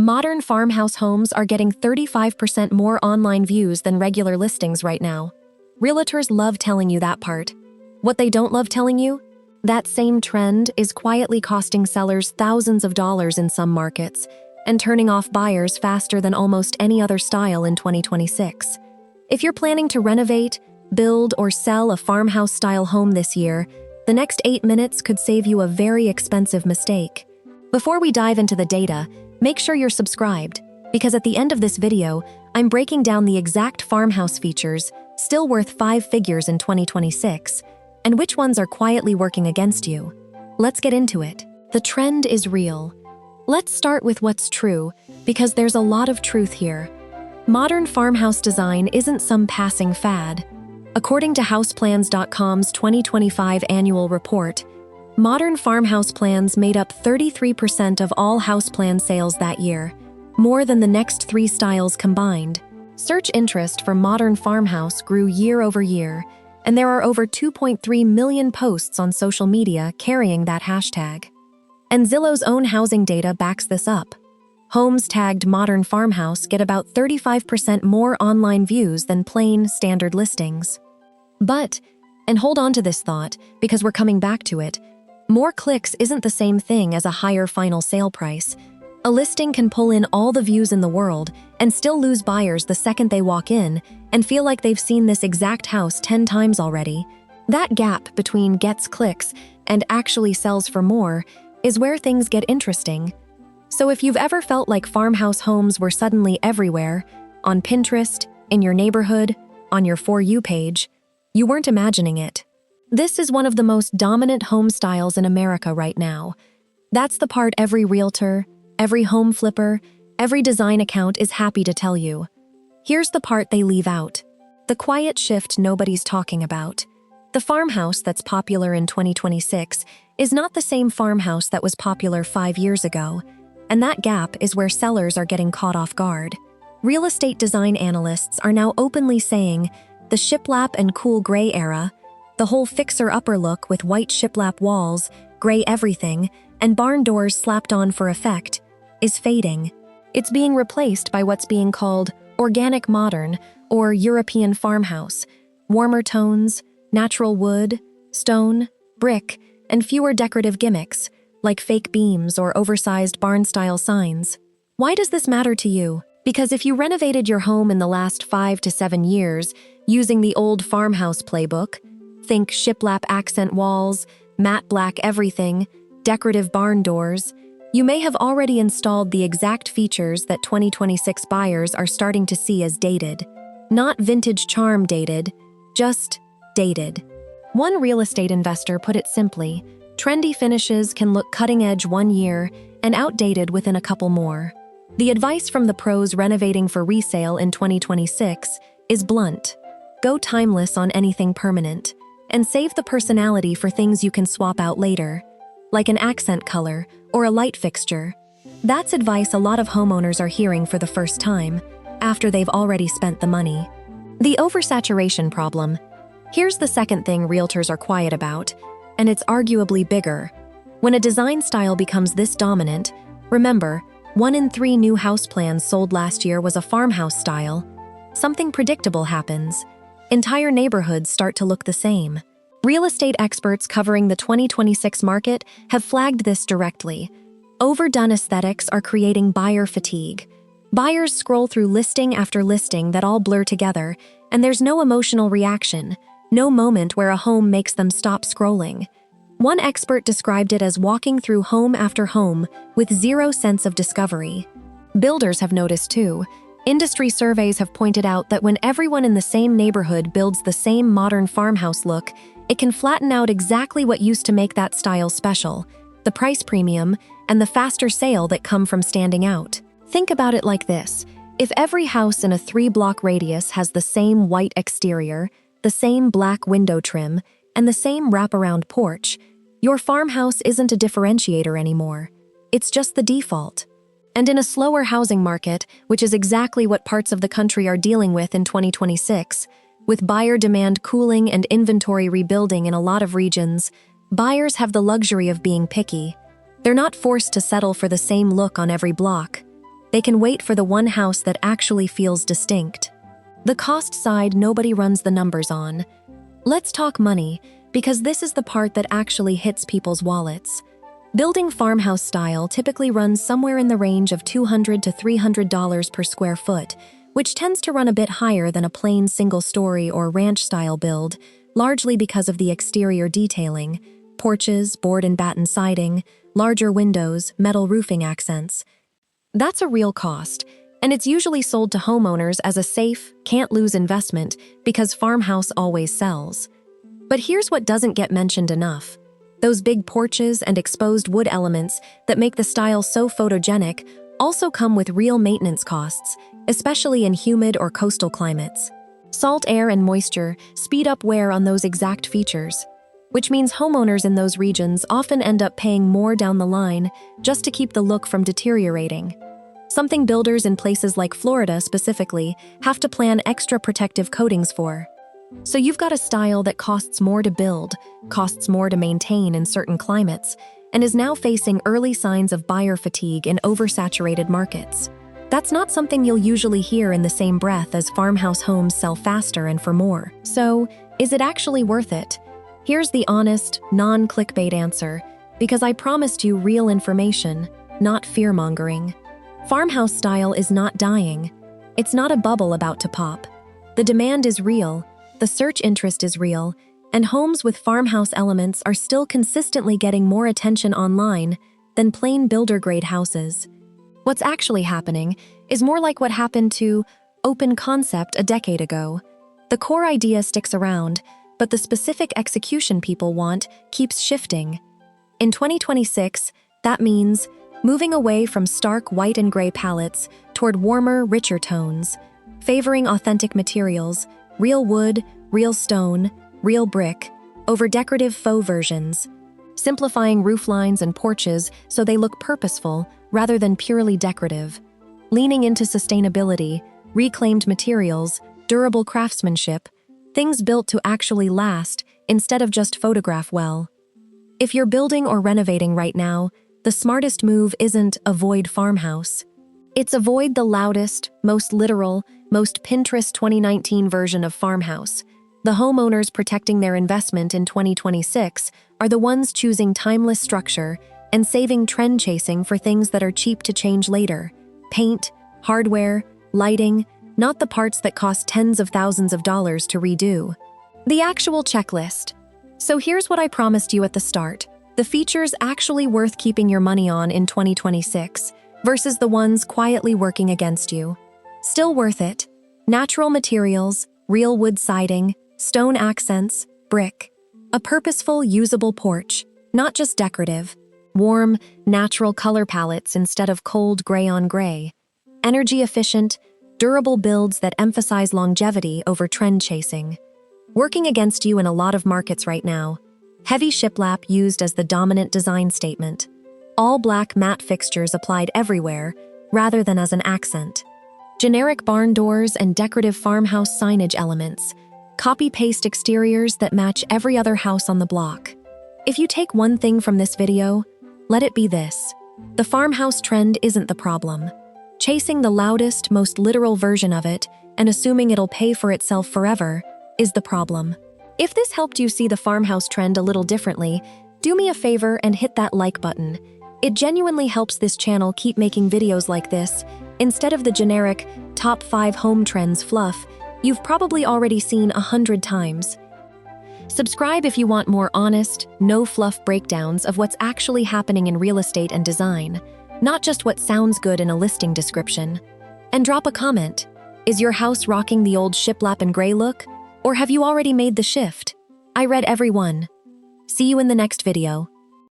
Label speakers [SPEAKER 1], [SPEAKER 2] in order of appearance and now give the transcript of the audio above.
[SPEAKER 1] Modern farmhouse homes are getting 35% more online views than regular listings right now. Realtors love telling you that part. What they don't love telling you? That same trend is quietly costing sellers thousands of dollars in some markets and turning off buyers faster than almost any other style in 2026. If you're planning to renovate, build, or sell a farmhouse-style home this year, the next 8 minutes could save you a very expensive mistake. Before we dive into the data, make sure you're subscribed, because at the end of this video, I'm breaking down the exact farmhouse features still worth 5 figures in 2026, and which ones are quietly working against you. Let's get into it. The trend is real. Let's start with what's true, because there's a lot of truth here. Modern farmhouse design isn't some passing fad. According to houseplans.com's 2025 annual report, modern farmhouse plans made up 33% of all house plan sales that year, more than the next 3 styles combined. Search interest for modern farmhouse grew year over year, and there are over 2.3 million posts on social media carrying that hashtag. And Zillow's own housing data backs this up. Homes tagged modern farmhouse get about 35% more online views than plain, standard listings. But, and hold on to this thought, because we're coming back to it, more clicks isn't the same thing as a higher final sale price. A listing can pull in all the views in the world and still lose buyers the second they walk in and feel like they've seen this exact house 10 times already. That gap between gets clicks and actually sells for more is where things get interesting. So if you've ever felt like farmhouse homes were suddenly everywhere, on Pinterest, in your neighborhood, on your For You page, you weren't imagining it. This is one of the most dominant home styles in America right now. That's the part every realtor, every home flipper, every design account is happy to tell you. Here's the part they leave out. The quiet shift nobody's talking about. The farmhouse that's popular in 2026 is not the same farmhouse that was popular 5 years ago, and that gap is where sellers are getting caught off guard. Real estate design analysts are now openly saying the shiplap and cool gray era, the whole fixer-upper look with white shiplap walls, gray everything, and barn doors slapped on for effect, is fading. It's being replaced by what's being called organic modern or European farmhouse, warmer tones, natural wood, stone, brick, and fewer decorative gimmicks, like fake beams or oversized barn-style signs. Why does this matter to you? Because if you renovated your home in the last 5 to 7 years using the old farmhouse playbook, think shiplap accent walls, matte black everything, decorative barn doors, you may have already installed the exact features that 2026 buyers are starting to see as dated. Not vintage charm dated, just dated. One real estate investor put it simply, trendy finishes can look cutting-edge 1 year and outdated within a couple more. The advice from the pros renovating for resale in 2026 is blunt. Go timeless on anything permanent, and save the personality for things you can swap out later, like an accent color or a light fixture. That's advice a lot of homeowners are hearing for the first time, after they've already spent the money. The oversaturation problem. Here's the second thing realtors are quiet about, and it's arguably bigger. When a design style becomes this dominant, remember, 1 in 3 new house plans sold last year was a farmhouse style. Something predictable happens. Entire neighborhoods start to look the same. Real estate experts covering the 2026 market have flagged this directly. Overdone aesthetics are creating buyer fatigue. Buyers scroll through listing after listing that all blur together, and there's no emotional reaction, no moment where a home makes them stop scrolling. One expert described it as walking through home after home with zero sense of discovery. Builders have noticed too. Industry surveys have pointed out that when everyone in the same neighborhood builds the same modern farmhouse look, it can flatten out exactly what used to make that style special, the price premium and the faster sale that come from standing out. Think about it like this. If every house in a 3-block radius has the same white exterior, the same black window trim, and the same wraparound porch, your farmhouse isn't a differentiator anymore. It's just the default. And in a slower housing market, which is exactly what parts of the country are dealing with in 2026, with buyer demand cooling and inventory rebuilding in a lot of regions, buyers have the luxury of being picky. They're not forced to settle for the same look on every block. They can wait for the one house that actually feels distinct. The cost side nobody runs the numbers on. Let's talk money, because this is the part that actually hits people's wallets. Building farmhouse style typically runs somewhere in the range of $200 to $300 per square foot, which tends to run a bit higher than a plain single-story or ranch-style build, largely because of the exterior detailing, porches, board and batten siding, larger windows, metal roofing accents. That's a real cost, and it's usually sold to homeowners as a safe, can't-lose investment because farmhouse always sells. But here's what doesn't get mentioned enough. Those big porches and exposed wood elements that make the style so photogenic also come with real maintenance costs, especially in humid or coastal climates. Salt air and moisture speed up wear on those exact features, which means homeowners in those regions often end up paying more down the line just to keep the look from deteriorating. Something builders in places like Florida specifically have to plan extra protective coatings for. So you've got a style that costs more to build, costs more to maintain in certain climates, and is now facing early signs of buyer fatigue in oversaturated markets. That's not something you'll usually hear in the same breath as farmhouse homes sell faster and for more. So, is it actually worth it? Here's the honest, non-clickbait answer, because I promised you real information, not fear-mongering. Farmhouse style is not dying. It's not a bubble about to pop. The demand is real, the search interest is real, and homes with farmhouse elements are still consistently getting more attention online than plain builder-grade houses. What's actually happening is more like what happened to open concept a decade ago. The core idea sticks around, but the specific execution people want keeps shifting. In 2026, that means moving away from stark white and gray palettes toward warmer, richer tones, favoring authentic materials, real wood, real stone, real brick, over decorative faux versions, simplifying roof lines and porches so they look purposeful rather than purely decorative, leaning into sustainability, reclaimed materials, durable craftsmanship, things built to actually last instead of just photograph well. If you're building or renovating right now, the smartest move isn't avoid farmhouse. It's avoid the loudest, most literal, most Pinterest 2019 version of farmhouse. The homeowners protecting their investment in 2026 are the ones choosing timeless structure and saving trend chasing for things that are cheap to change later. Paint, hardware, lighting, not the parts that cost tens of thousands of dollars to redo. The actual checklist. So here's what I promised you at the start. The features actually worth keeping your money on in 2026 versus the ones quietly working against you. Still worth it. Natural materials, real wood siding, stone accents, brick. A purposeful, usable porch, not just decorative. Warm, natural color palettes instead of cold gray on gray. Energy efficient, durable builds that emphasize longevity over trend chasing. Working against you in a lot of markets right now. Heavy shiplap used as the dominant design statement. All black matte fixtures applied everywhere, rather than as an accent. Generic barn doors and decorative farmhouse signage elements. Copy-paste exteriors that match every other house on the block. If you take one thing from this video, let it be this. The farmhouse trend isn't the problem. Chasing the loudest, most literal version of it and assuming it'll pay for itself forever is the problem. If this helped you see the farmhouse trend a little differently, do me a favor and hit that like button. It genuinely helps this channel keep making videos like this, instead of the generic top 5 home trends fluff you've probably already seen 100 times. Subscribe if you want more honest, no-fluff breakdowns of what's actually happening in real estate and design, not just what sounds good in a listing description. And drop a comment. Is your house rocking the old shiplap and gray look? Or have you already made the shift? I read every one. See you in the next video.